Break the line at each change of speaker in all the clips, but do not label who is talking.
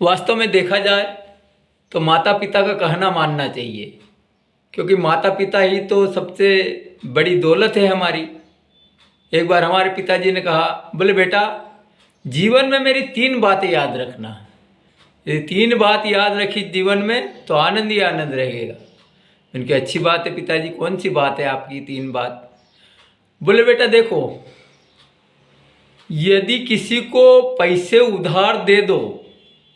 वास्तव में देखा जाए तो माता पिता का कहना मानना चाहिए, क्योंकि माता पिता ही तो सबसे बड़ी दौलत है हमारी। एक बार हमारे पिताजी ने कहा, बोले बेटा जीवन में मेरी 3 बातें याद रखना, ये 3 बात याद रखी जीवन में तो आनंद ही आनंद रहेगा। उनकी अच्छी बात है पिताजी, कौन सी बात है आपकी 3 बात? बोले बेटा देखो, यदि किसी को पैसे उधार दे दो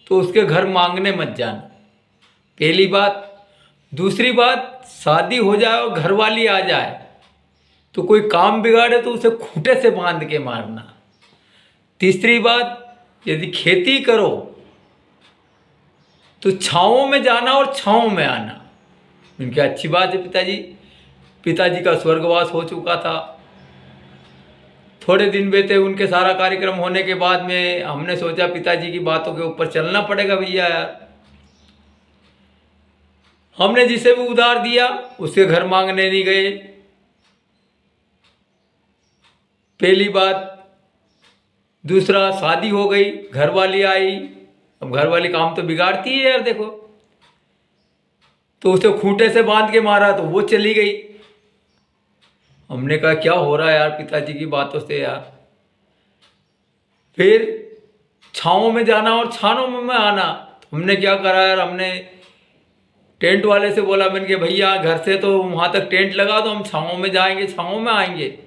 तो उसके घर मांगने मत जाना, पहली बात। दूसरी बात, शादी हो जाए और घर वाली आ जाए तो कोई काम बिगाड़े तो उसे खूंटे से बांध के मारना। तीसरी बात, यदि खेती करो तो छाँव में जाना और छाँव में आना। उनकी अच्छी बात है पिताजी। पिताजी का स्वर्गवास हो चुका था, थोड़े दिन बीते, उनके सारा कार्यक्रम होने के बाद में हमने सोचा पिताजी की बातों के ऊपर चलना पड़ेगा भैया यार। हमने जिसे भी उधार दिया उसके घर मांगने नहीं गए, पहली बात। दूसरा, शादी हो गई, घर वाली आई, अब घर वाली काम तो बिगाड़ती है यार देखो, तो उसे खूंटे से बांध के मारा तो वो चली गई। हमने कहा क्या हो रहा है यार पिताजी की बातों से यार। फिर छाँव में जाना और छानों में आना, तो हमने क्या करा यार, हमने टेंट वाले से बोला, मैंने कहा भैया घर से तो वहाँ तक टेंट लगा दो, हम छाँव में जाएंगे, छाँव में आएंगे।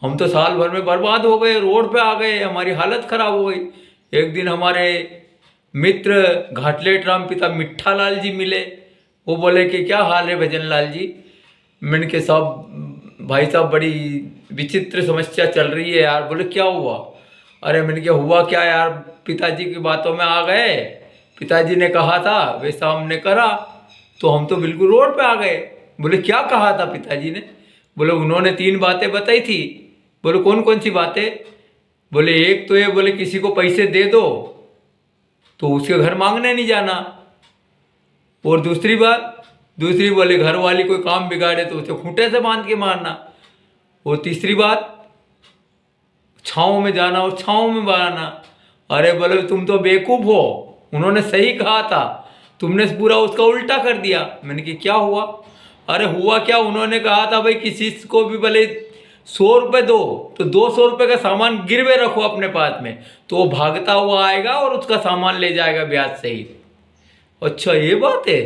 हम तो साल भर में बर्बाद हो गए, रोड पे आ गए, हमारी हालत खराब हो गई। एक दिन हमारे मित्र घाटलेट राम पिता मिठा लाल जी मिले, वो बोले कि क्या हाल है भजन लाल जी? मैंने के साहब भाई साहब बड़ी विचित्र समस्या चल रही है यार। बोले क्या हुआ? अरे मैंने क्या हुआ क्या यार, पिताजी की बातों में आ गए, पिताजी ने कहा था वैसा हमने करा तो हम तो बिल्कुल रोड पे आ गए। बोले क्या कहा था पिताजी ने? बोले उन्होंने 3 बातें बताई थी। बोले कौन कौन सी बातें? बोले एक तो ये, बोले किसी को पैसे दे दो तो उसके घर मांगने नहीं जाना, और दूसरी बात, दूसरी बोले घर वाली कोई काम बिगाड़े तो उसे खूंटे से बांध के मारना, और तीसरी बात छाँव में जाना और छाँव में बहाना। अरे बोले तुम तो बेवकूफ़ हो, उन्होंने सही कहा था, तुमने पूरा उसका उल्टा कर दिया। मैंने कि क्या हुआ? अरे हुआ क्या, उन्होंने कहा था भाई किसी को भी भले 100 रुपये दो तो 200 रुपये का सामान गिरवे रखो अपने पास में, तो वो भागता हुआ आएगा और उसका सामान ले जाएगा ब्याज सहित। अच्छा ये बात है।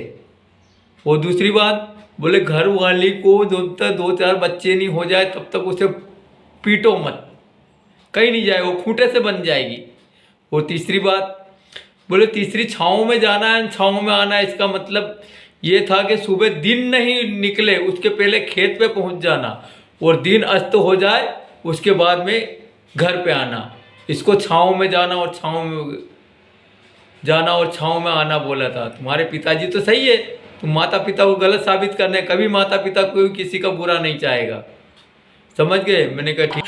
और दूसरी बात, बोले घर वाली को जब तक 2-4 बच्चे नहीं हो जाए तब तक उसे पीटो मत, कहीं नहीं जाए, वो खूंटे से बन जाएगी। और तीसरी बात, बोले तीसरी छाँव में जाना है छाँव में आना, इसका मतलब ये था कि सुबह दिन नहीं निकले उसके पहले खेत पे पहुंच जाना, और दिन अस्त हो जाए उसके बाद में घर पे आना। इसको छाँव में जाना और छाँव में जाना और छाँव में आना बोला था। तुम्हारे पिताजी तो सही है, तुम माता पिता को गलत साबित करने, कभी माता पिता कोई किसी का बुरा नहीं चाहेगा, समझ गए? मैंने कहा ठीक।